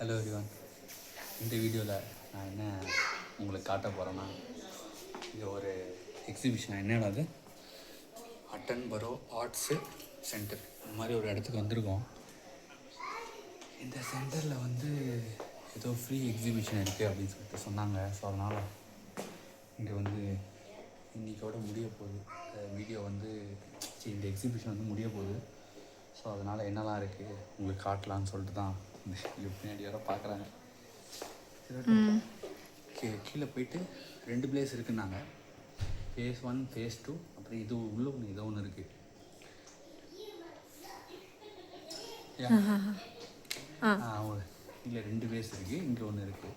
Hello everyone. இந்த வீடியோவில் நான் என்ன உங்களுக்கு காட்ட போகிறேன்னா, இது ஒரு எக்ஸிபிஷன். என்னடா அது, அட்டன்பரோ ஆர்ட்ஸு சென்டர், இந்த மாதிரி ஒரு இடத்துக்கு வந்திருக்கோம். இந்த சென்டரில் வந்து ஏதோ ஃப்ரீ எக்ஸிபிஷன் இருக்குது அப்படின்னு சொல்லிட்டு சொன்னாங்க. ஸோ அதனால் இங்கே வந்து இன்றைக்கோட முடிய போகுது வீடியோ வந்து, இந்த எக்ஸிபிஷன் வந்து முடிய போகுது. ஸோ அதனால் என்னெல்லாம் இருக்குது உங்களுக்கு காட்டலான்னு சொல்லிட்டு தான் பின்னாடி வர பார்க்குறாங்க. கீழே போயிட்டு 2 பிளேஸ் இருக்குன்னாங்க. ஃபேஸ் 1, ஃபேஸ் 2, அப்புறம் இது உள்ள ஒன்று ஏதோ ஒன்று இருக்குது. கீழே 2 பிளேஸ் இருக்குது, இங்கே ஒன்று இருக்குது.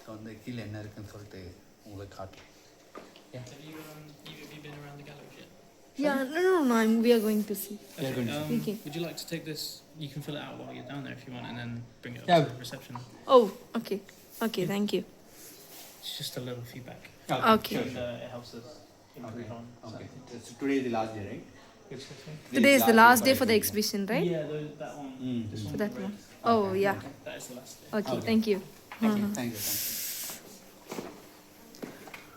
ஸோ வந்து கீழே என்ன இருக்குதுன்னு சொல்லிட்டு உங்களுக்கு காட்டலாம். Have you been around the gallery yet? Yeah, no. We are going to see. Okay. Would you like to take this? You can fill it out while you're down there if you want, and then bring it up to the reception. Oh, okay. Okay, thank you. It's just a little feedback. Okay. And, it helps us improve on. Okay. So today is the last day, right? Today is the last day for the exhibition, right? Yeah, that one. This For one. that red. one. Oh, yeah. That is the last day. Okay, thank you. Thank you.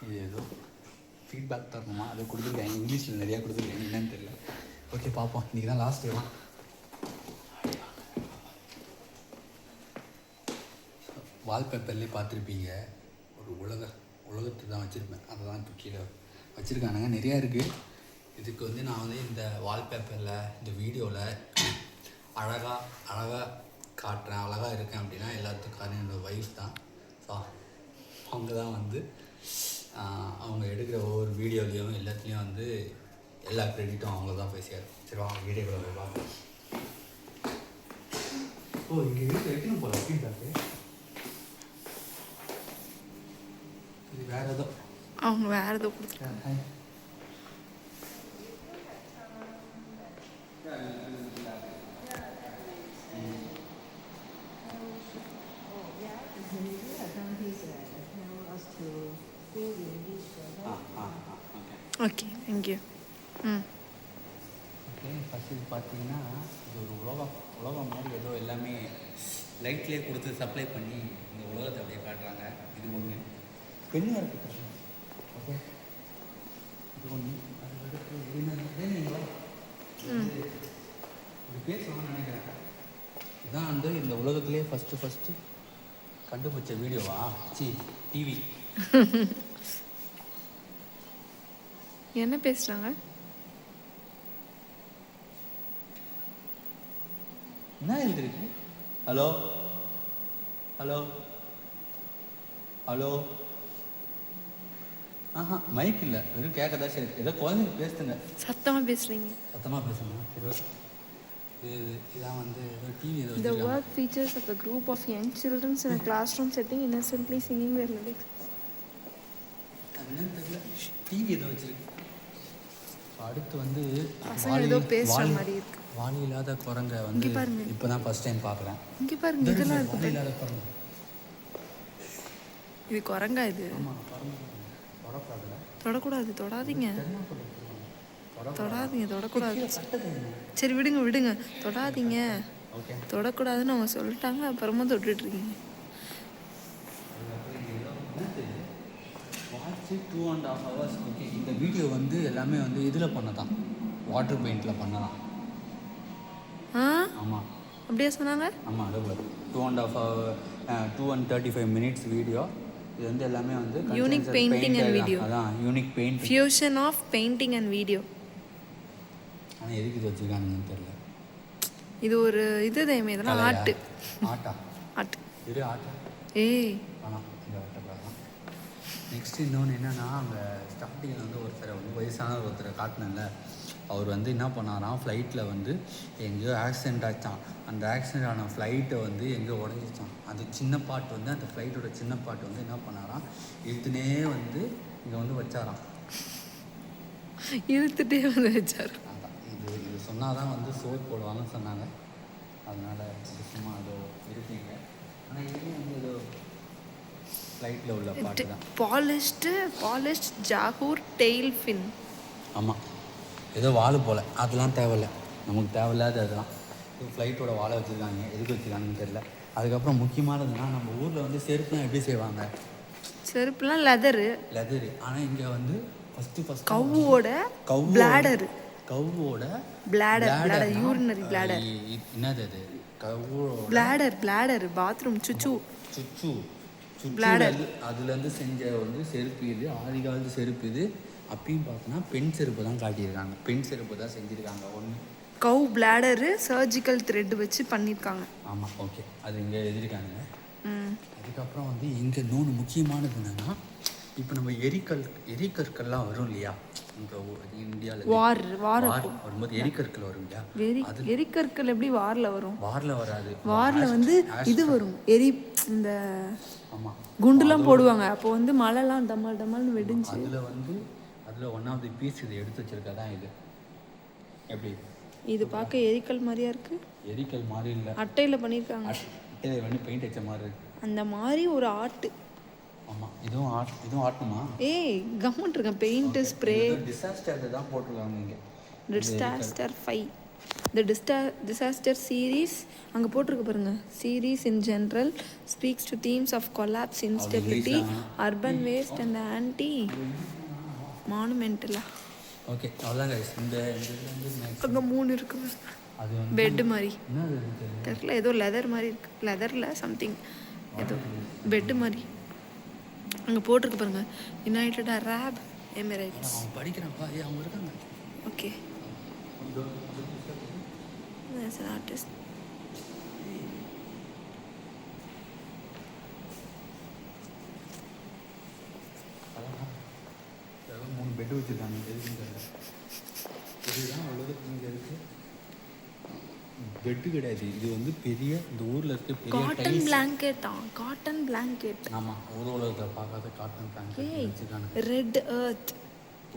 இது ஏதோ feedback தரணுமா, அதை கொடுத்துருக்காங்க. இங்கிலீஷில் நிறையா கொடுத்துருக்காங்க, என்னன்னு தெரியல. ஓகே, பார்ப்போம். இன்றைக்கி தான் லாஸ்ட் டேவா. வால்பேப்பர்லேயே பார்த்துருப்பீங்க, ஒரு உலகத்தை தான் வச்சுருப்பேன். அதை தான் இப்போ கீழே வச்சுருக்கானுங்க. நிறையா இருக்குது. இதுக்கு வந்து நான் வந்து இந்த வால்பேப்பரில், இந்த வீடியோவில் அழகாக காட்டுறேன், அழகாக இருக்கேன் அப்படின்னா எல்லாத்துக்கும் காரணம் என்னோடய ஒய்ஃப் தான். ஸோ அவங்க தான் வந்து அவங்க எடுக்கிற ஒவ்வொரு வீடியோலேயும் எல்லாத்துலேயும் வந்து எல்லா க்ரெடிட்டும் அவங்க தான் போய் சேரும். சரி, அவங்க வீடியோவில் போய் பார்ப்போம். ஓ, இங்கே வீட்டில் வைக்கணும் போல ஃபீட்பேக்கு. இது வேறு ஏதோ அவங்க வேறு ஏதோ கொடுத்துருக்காங்க. Okay, thank you. ஓகே, ஃபஸ்ட்டு இது பார்த்தீங்கன்னா இது ஒரு உலகம் மாதிரி ஏதோ எல்லாமே லைட்லேயே கொடுத்து சப்ளை பண்ணி இந்த உலகத்தை அப்படியே காட்டுறாங்க. இது ஒன்று. பெண்ணாக இருக்குது. ஓகே, இது ஒன்று. அதுக்கடுத்து இது பேசணும்னு நினைக்கிறேன். இதுதான் வந்து இந்த உலகத்துலேயே ஃபஸ்ட்டு கண்டுபிடிச்ச வீடியோவா? டிவி. என்ன பேசுகிறாங்க? என்ன எழுதிருக்கு? ஹலோ மைக் இல்லை, வெறும் கேட்கதா. சரி, ஏதோ குழந்தைங்க பேசுதுங்க. சத்தமாக பேசுகிறீங்க. சத்தமாக பேசுங்க. சரி, ஓகே. இதான் வந்து ஏதோ டிவி ஏதோ. The work features of a group of young children in a classroom setting innocently singing their lyrics. என்னன்னு தெரியல, டிவி ஏதோ வச்சிருக்கு. அடுத்து வந்து ஏதோ பேசுற மாதிரி இருக்கு. வாலி இல்லாத குரங்க வந்து இப்போ தான் ஃபர்ஸ்ட் டைம் பார்க்குறேன். இங்கே பாருங்க, இதெல்லாம் இருக்கு. வாலி இல்லாத குரங்கு. இது குரங்கா? இது ஆமாம், குரங்கு. தொடக்கூடாது. தொடாதீங்க. தொடக்கூடாது. சரி, விடுங்க. தொடாதீங்க. தொடக்கூடாதுன்னு அவங்க சொல்லிட்டாங்க, அப்புறமா தொட்டுட்ருக்கீங்க. 2.5 hours. ஓகே, இந்த வீடியோ வந்து எல்லாமே வந்து இதில் பண்ணதான், வாட்டர் பெயிண்டில் பண்ணலாம். ஆமாம், அப்படியே சொன்னாங்க. ஆமாம், அது 2.5 hours 2:35 minutes வீடியோ. இது வந்து எல்லாமே வந்து யூனிக் பெயிண்டிங் அண்ட் வீடியோ. அதான் unique paint, fusion of painting and video. ஆனால் எதுக்கு இது வச்சுருக்காங்கன்னு தெரியல. இது ஒரு இதுதான், இதெல்லாம் ஆர்ட். இது ஆர்ட். ஏய், ஆனால் இந்த ஆர்ட்டை நெக்ஸ்ட் இன்னொன்று என்னென்னா, அங்கே ஸ்டார்டிங்கில் வந்து ஒருத்தரை வந்து வயசான ஒருத்தரை காட்டினேன்ல, அவர் வந்து என்ன பண்ணாராம், ஃப்ளைட்டில் வந்து எங்கேயோ ஆக்சிடெண்ட் ஆச்சான். அந்த ஆக்சிடெண்ட் ஆன ஃப்ளைட்டை வந்து எங்கேயோ உடஞ்சிச்சான். அது சின்ன பாட்டு வந்து, அந்த ஃப்ளைட்டோட சின்ன பாட்டு வந்து என்ன பண்ணாராம், இழுத்துனே வந்து இங்கே வந்து வச்சாராம். இழுத்துட்டே வந்து வச்சார். அதான் இது சொன்னால் தான் வந்து சோப் போடுவாங்கன்னு சொன்னாங்க. அதனால் சும்மா அதோ இருப்பீங்க. ஆனால் இதுலேயும் வந்து ஏதோ ஃப்ளைட்டில் உள்ள பாட்டு தான். Polished Zahoor tail fin. ஆமாம், ஏதோ வால் போல். அதெல்லாம் தேவையில்லை, நமக்கு தேவையில்லாத அதெல்லாம். ஃப்ளைட்டோட வாழை வச்சுருக்காங்க, எதுக்கு வச்சுருக்காங்கன்னு தெரியல. அதுக்கப்புறம் முக்கியமானதுன்னா நம்ம ஊரில் வந்து செருப்புலாம் எப்படி செய்வாங்க? செருப்புலாம் லெதரு. லெதரு. ஆனால் இங்கே வந்து ஃபஸ்ட்டு கவ்வோட பிளாடர். கவ்வோட பிளாடர் யூரினரி பிளாடர். என்னது அது? கவ்வோட பிளாடர் பாத்ரூம் சுச்சு. பிளாடர். அதுலேருந்து செஞ்ச வந்து செருப்பு இது. ஆதி காலத்து செருப்பு இது. அப்பயும் பார்த்தோன்னா பெண் செருப்பு தான் காட்டியிருக்காங்க. பெண் செருப்பு தான் செஞ்சுருக்காங்க. ஒன்று கவ் பிளாடரு சர்ஜிக்கல் த்ரெட் வச்சு பண்ணியிருக்காங்க. ஆமாம், ஓகே, அது இங்கே எழுதியிருக்காங்க. அதுக்கப்புறம் வந்து இங்கே இன்னொன்று முக்கியமானது என்னென்னா, இப்போ நம்ம எரிக்கற்கள்லாம் வரும் இல்லையா இப்போ இந்தியாவில் வார் வரும்போது எரிக்கற்கள் வரும் இல்லையா? எரிக்கற்கள் எப்படி வாரில் வரும்? வாரில் வராது. வாரில் வந்து இது வரும் இந்த ஆமாம் குண்டுலாம் போடுவாங்க. அப்போ வந்து மழைலாம் டமால்னு வெடிஞ்சு அதில் ஒன் ஆஃப் தி பீஸ் இது எடுத்து வச்சிருக்கா தான் இது. எப்படி இது பார்க்க எரிக்கல் மாதிரியா இருக்கு? எரிக்கல் மாதிரி இல்லை, அட்டையில் பண்ணியிருக்காங்க. அட்டையில் வந்து பெயிண்ட் அடிச்ச மாதிரி இருக்கு. அந்த மாதிரி ஒரு ஆர்ட். ஆமாம், இதுவும் ஆர்ட்டுமா? ஏய் கவர்மெண்ட் இருக்கேன். பெயிண்ட் ஸ்ப்ரே டிசாஸ்டர் தான் போட்டிருக்காங்க இங்கே. டிசாஸ்டர் 5 the disaster series அங்கே போட்டிருக்கு பாருங்க. Series in general speaks to themes of collapse, instability, urban waste and anti monumentality. Okay, அவ்வளோதான் கைஸ். இந்த அங்கே 3 இருக்கு. அது பெட்டு மாதிரி தெரியல, ஏதோ லெதர் மாதிரி இருக்கு. லெதரில் சம்திங் ஏதோ பெட்டு மாதிரி அங்கே போட்டிருக்கு பாருங்க. United Arab Emirates. படிக்கிறப்பா அவங்க இருக்காங்க. Okay, as an artist. மூணு பெட் வச்சுருக்காங்க. இதுதான் உலகத்தில் இங்கே இருக்குது. பெட்டு கிடையாது, இது வந்து பெரிய இந்த ஊரில் இருக்க பெரிய காட்டன் பிளாங்கெட்டா? Cotton blanket. ஆமாம், ஊர் உலகத்தில் பார்க்காத காட்டன் பிளாங்கெட் வச்சுருக்காங்க. Red earth.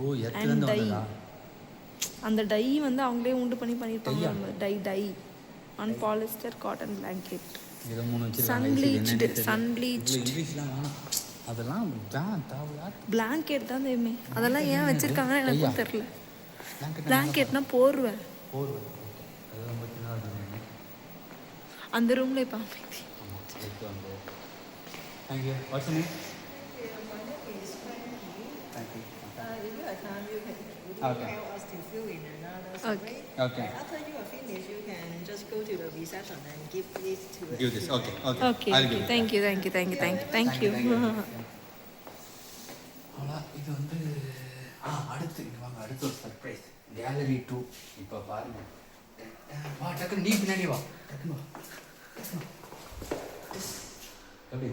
ஓ, எர்த்லேருந்து வந்ததா? அந்த டை வந்து அவங்களே உண்டு பண்ணியிருப்பாங்க. Dye on polyester cotton blanket. இதை 3 வச்சுருக்காங்க. சன்ப்ளீச்ட் இங்கிலீஷ்லாம் வேணாம், அதெல்லாம் பிளாங்கெட் தான் தெரியுமே. அதெல்லாம் ஏன் வச்சுருக்காங்கன்னு எனக்கும் தெரியல. பிளாங்கெட்னா போர்வை. அதெல்லாம் பார்த்தீங்கன்னா அந்த ரூமில் இப்போ thank you. What's you name? Okay. Okay. After you are finished, you can just go to the reception and give this to. Give this. Okay. I'll give it. Thank you. அவ்வளோ இது வந்து அடுத்து இங்கே வாங்க. அடுத்து ஒரு சர்ப்ரைஸ். கேலரி 2 இப்போ பாருங்க. வா டக்குன்னு நீ பின்னாடி வா. டக்குன்னு வா. எப்படி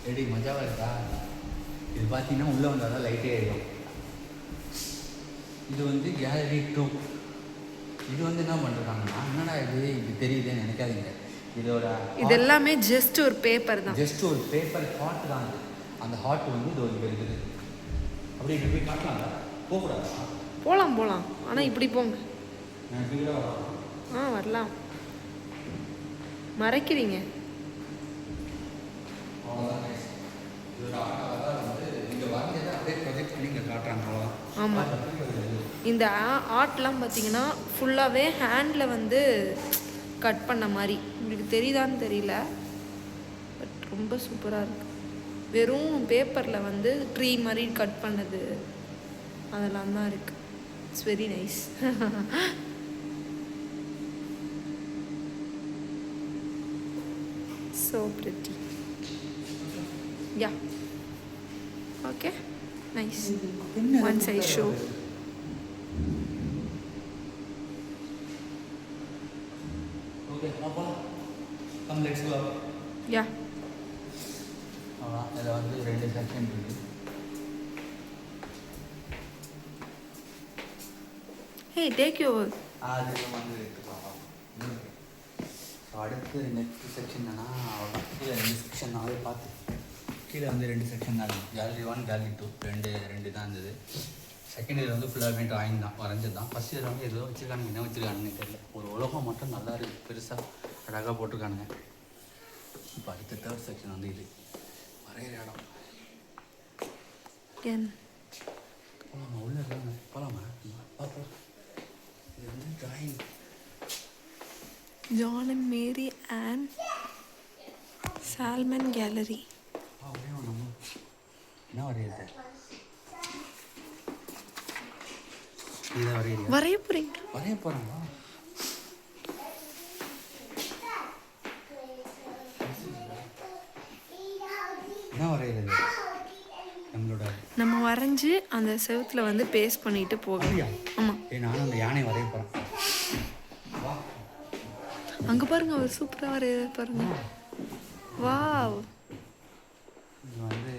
எப்படி மஜாவாக இருக்கா? இது பார்த்தீங்கன்னா உள்ளே வந்தால் தான் லைட்டே எரியும். இது வந்து கேலரி 2. இது வந்து என்ன பண்ணுறாங்கன்னா, என்னடா இது தெரியுதுன்னு நினைக்காதீங்க. இது எல்லாமே ஜஸ்ட் ஒரு பேப்பர் தான். ஜஸ்ட் ஒரு பேப்பர் ஹாட் தான். அந்த ஹாட் வந்து இது ஒரு இருக்குது. அப்படி இப்படி போய் காட்டலாம்ல? போகக்கூடாதா? போகலாம். ஆனால் இப்படி போங்க. நான் இப்படி கூட வரலாம். வரலாம். மறைக்கிறீங்க. அவ்வளோதான். இதோட ஆட்டாக வந்து இங்கே வரைஞ்சதை அப்படியே ப்ரொஜெக்ட் பண்ணி இங்கே காட்டுறாங்க. அவ்வளோதான். ஆமாம், இந்த ஆர்ட்லாம் பார்த்தீங்கன்னா ஃபுல்லாகவே ஹேண்டில் வந்து கட் பண்ண மாதிரி. உங்களுக்கு தெரியுதான்னு தெரியல, பட் ரொம்ப சூப்பராக இருக்குது. வெறும் பேப்பரில் வந்து ட்ரீ மாதிரி கட் பண்ணது அதெல்லாம் தான் இருக்குது. It's very nice. so pretty. Yeah, okay, nice. Once I show. Okay, come let's go. Yeah. இதில் வந்து 2 செக்ஷன் இருக்குது. Hey, take your. அது வந்து எடுத்துக்கலாம். அடுத்து நெக்ஸ்ட் செக்ஷன் என்னன்னா, கீழே 2 செக்ஷன் நாளே பார்த்து கீழே வந்து 2 செக்ஷன் தான் இருக்குது. கேலரி 1, கேலரி 2 ரெண்டு தான் இருந்தது. செகண்ட் இயர் வந்து ஃபுல்லாகவே ட்ராயிங் தான், வரைஞ்சது தான். ஃபஸ்ட் இயர் வந்து ஏதோ வச்சுருக்கானுங்க, என்ன வச்சுருக்கானுன்னு தெரியல. ஒரு உலகம் மட்டும் நல்லா இருக்குது, பெருசாக அழகாக போட்டிருக்கானுங்க. இப்போ அடுத்த தேர்ட் செக்ஷன் வந்து இது வரைகிற இடம். போகலாமா? உள்ளே இருக்காங்க, போகலாமா? பார்ப்போம். இது வந்து drawing. John and Mary and Salmon gallery. என்ன வரையுது? இதை வரையிறியா? வரைய போறீங்க? வரைய போகிறாங்களா? என்ன வரைகிறது? நம்ம வரைஞ்சி அந்த செவுத்துல வந்து பேஸ்ட் பண்ணிட்டு போகலாம். ஆமாம். நானும் அந்த யானை வரைய போகிறேன். அங்கே பாருங்க, அவர் சூப்பராக வரைய பாருங்க. வாவ், இது வந்து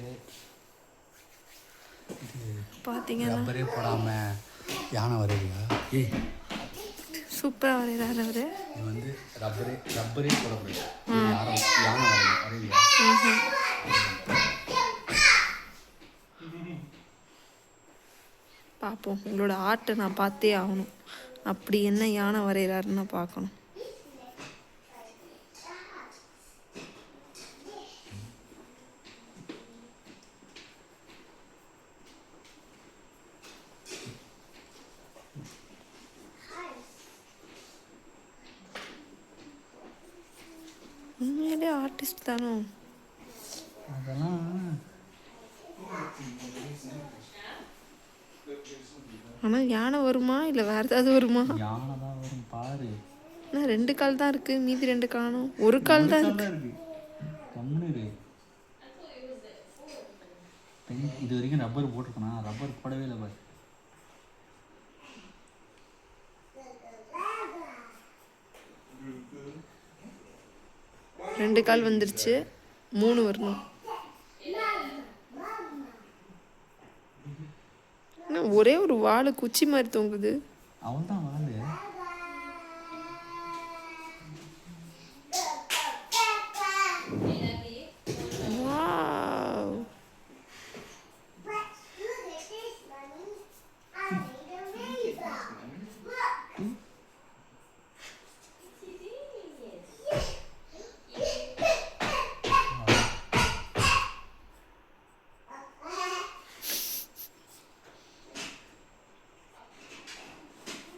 பார்த்தீங்கன்னா ரப்பரே போடாமல் யானை வரையிறியா? ஏய், சூப்பராக வரைகிறாரு அவர். இது வந்து ரப்பரே போடக்கூடாது. யானை வரையிறியா? பார்ப்போம், உங்களோட ஆர்ட்டை நான் பார்த்தே ஆகணும். அப்படி என்ன யானை வரைகிறாருன்னு நான் பார்க்கணும். உண்மையிலே ஆர்டிஸ்ட் தானோ? அதெல்லாம் ஆனால் யானை வருமா இல்லை வேறு ஏதாவது வருமா? யானை தான் வரும் பாரு. ஆனால் 2 கால் தான் இருக்குது, மீதி 2 காணும். ஒரு கால் தான் இருக்கு. கம்முனு இது வரைக்கும் ரப்பர் போட்டிருக்கணும். ரப்பர் போடவே இல்லை பாரு. ரெண்டு கால் வந்துருச்சு, 3 வரணும். ஒரே ஒரு வாழை குச்சி மாதிரி தொங்குது. அவள் தான் வாழு.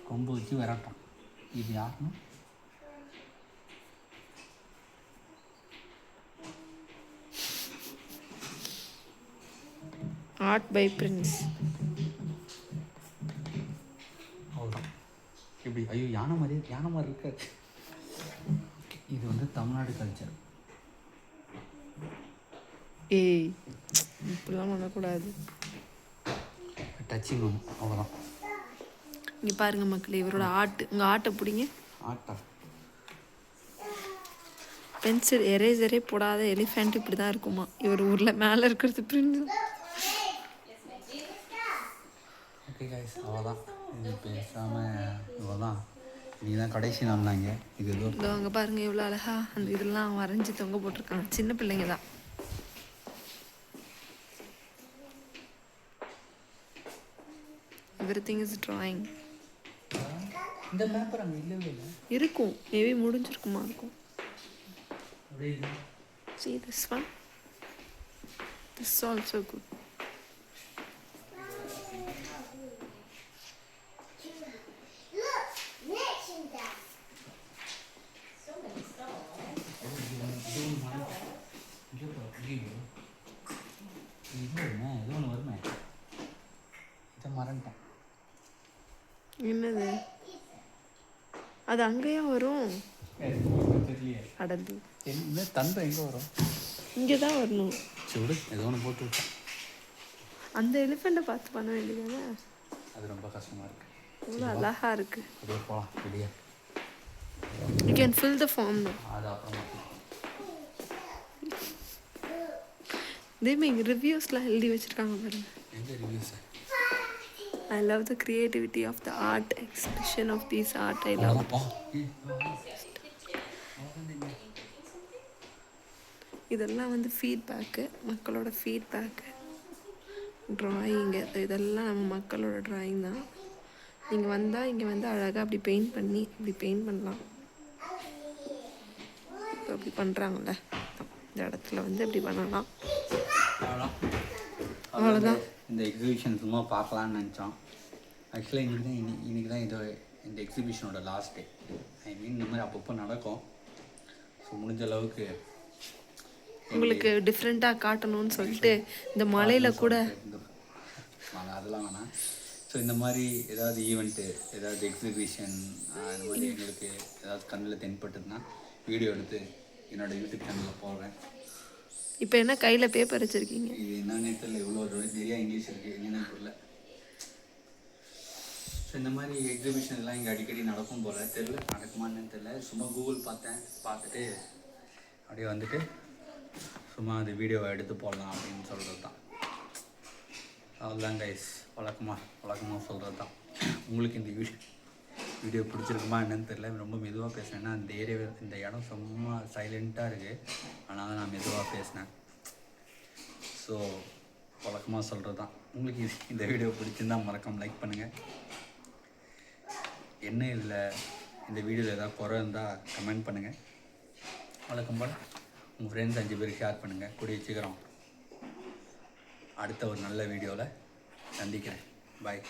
கொம்பு வச்சு விரட்டான். இது யாருன்னா ஆர்ட் பை பிரின்ஸ். அவ்வளோதான். எப்படி? ஐயோ, யானை மாதிரி இருக்காது. இது வந்து தமிழ்நாடு கல்ச்சர். ஏய், இப்படிலாம் பண்ணக்கூடாது. டச்சிங் ஒன்று, அவ்வளோதான். இங்கே பாருங்க மக்களே, இவரோட ஆர்ட். உங்கள் ஆர்ட்டை பிடிங்க. ஆட்டா பென்சில் எரேசரே போடாத எலிஃபெண்ட் இப்படி தான் இருக்குமா? இவர் ஊரில் மேலே இருக்கிறது பிரின்ஸ். ஓகே கைஸ், அவ்வளோதான். இது பேசாமல் இவ்வளோதான். நீ தான் கடைசி நாள்னாங்க. இது ஏதோ இதோ அங்கே பாருங்கள் எவ்வளோ அழகா அந்த இதெல்லாம் வரைஞ்சி தொங்க போட்டிருக்காங்க. சின்ன பிள்ளைங்க தான். Everything is drawing. இந்த பேப்பர் அங்கே இல்லவே இல்லை. இருக்கும், மேபி முடிஞ்சிருக்குமா இருக்கும். See this one? This is also good. ஏதோ ஒன்று வருமே. இதை மறந்துட்டேன். என்னது அது? அங்கேயும் வரும். அடந்து என்ன தந்தம் எங்கே வரும்? இங்கே தான் வரணும். சூடு ஏதோ ஒன்று போட்டு விட்டேன். அந்த எலிஃபெண்ட்டை பார்த்து பண்ண வேண்டியதானே? அது ரொம்ப கஷ்டமாக இருக்குது. எவ்வளோ அழகா இருக்குது. அப்படியே போகலாம் வெளியே. You can fill the form now. அது அப்புறமா இதேமே இங்கே ரிவ்யூஸ்லாம் எழுதி வச்சுருக்காங்க பாருங்க. எங்கே reviews? I love the creativity of the art, expression of this art. I love it. இதெல்லாம் வந்து ஃபீட்பேக்கு, மக்களோட ஃபீட்பேக்கு. ட்ராயிங்கு இதெல்லாம் நம்ம மக்களோட ட்ராயிங் தான். நீங்கள் வந்தால் இங்கே வந்து அழகாக அப்படி பெயிண்ட் பண்ணி இப்படி பெயிண்ட் பண்ணலாம். இப்போ அப்படி பண்ணுறாங்கல்ல, இந்த இடத்துல வந்து இப்படி பண்ணலாம். அவ்வளோதான். இந்த எக்ஸிபிஷன் சும்மா பார்க்கலான்னு நினச்சோம். ஆக்சுவலாக இன்றைக்கி தான் இது இந்த எக்ஸிபிஷனோட லாஸ்ட் டே. ஐ மீன் இந்த மாதிரி அப்பப்போ நடக்கும். ஸோ முடிஞ்ச அளவுக்கு உங்களுக்கு டிஃப்ரெண்ட்டாக காட்டணும்னு சொல்லிட்டு இந்த மலையில் கூட அதெல்லாம் வேணாம். ஸோ இந்த மாதிரி ஏதாவது ஈவெண்ட்டு, ஏதாவது எக்ஸிபிஷன், இந்த மாதிரி எங்களுக்கு ஏதாவது கண்ணில் தென்பட்டுதுன்னா வீடியோ எடுத்து என்னோடய யூடியூப் சேனலில் போடுறேன். இப்போ என்ன கையில் பேப்பர் வச்சுருக்கீங்க? இது என்னன்னு தெரியல, இவ்வளோ நிறையா இங்கிலீஷ் இருக்குது, என்னென்னு தெரியல. ஸோ இந்த மாதிரி எக்ஸிபிஷன் எல்லாம் இங்கே அடிக்கடி நடக்கும் போல், தெரியல நடக்குமான்னு தெரியல. சும்மா கூகுள் பார்த்துட்டு அப்படியே வந்துட்டு சும்மா அந்த வீடியோவை எடுத்து போடலாம் அப்படின்னு சொல்கிறது தான். அதுதான் கைஸ், வழக்கமாக சொல்கிறது தான். உங்களுக்கு இந்த வீடியோ பிடிச்சிருக்குமா என்னன்னு தெரியல. ரொம்ப மெதுவாக பேசுனேன்னா அந்த இந்த இடம் சும்மா சைலண்ட்டாக இருக்குது, ஆனால் தான் நான் மெதுவாக பேசினேன். ஸோ வழக்கமாக சொல்கிறது தான். உங்களுக்கு இந்த வீடியோ பிடிச்சிருந்தால் மறக்காம லைக் பண்ணுங்கள். என்ன இதில் இந்த வீடியோவில் ஏதாவது குறை இருந்தால் கமெண்ட் பண்ணுங்கள். வழக்கம் போல் உங்கள் ஃப்ரெண்ட்ஸ் 5 பேருக்கு ஷேர் பண்ணுங்கள். கூடிய சீக்கிரம் அடுத்த ஒரு நல்ல வீடியோவில் சந்திக்கிறேன். பாய்.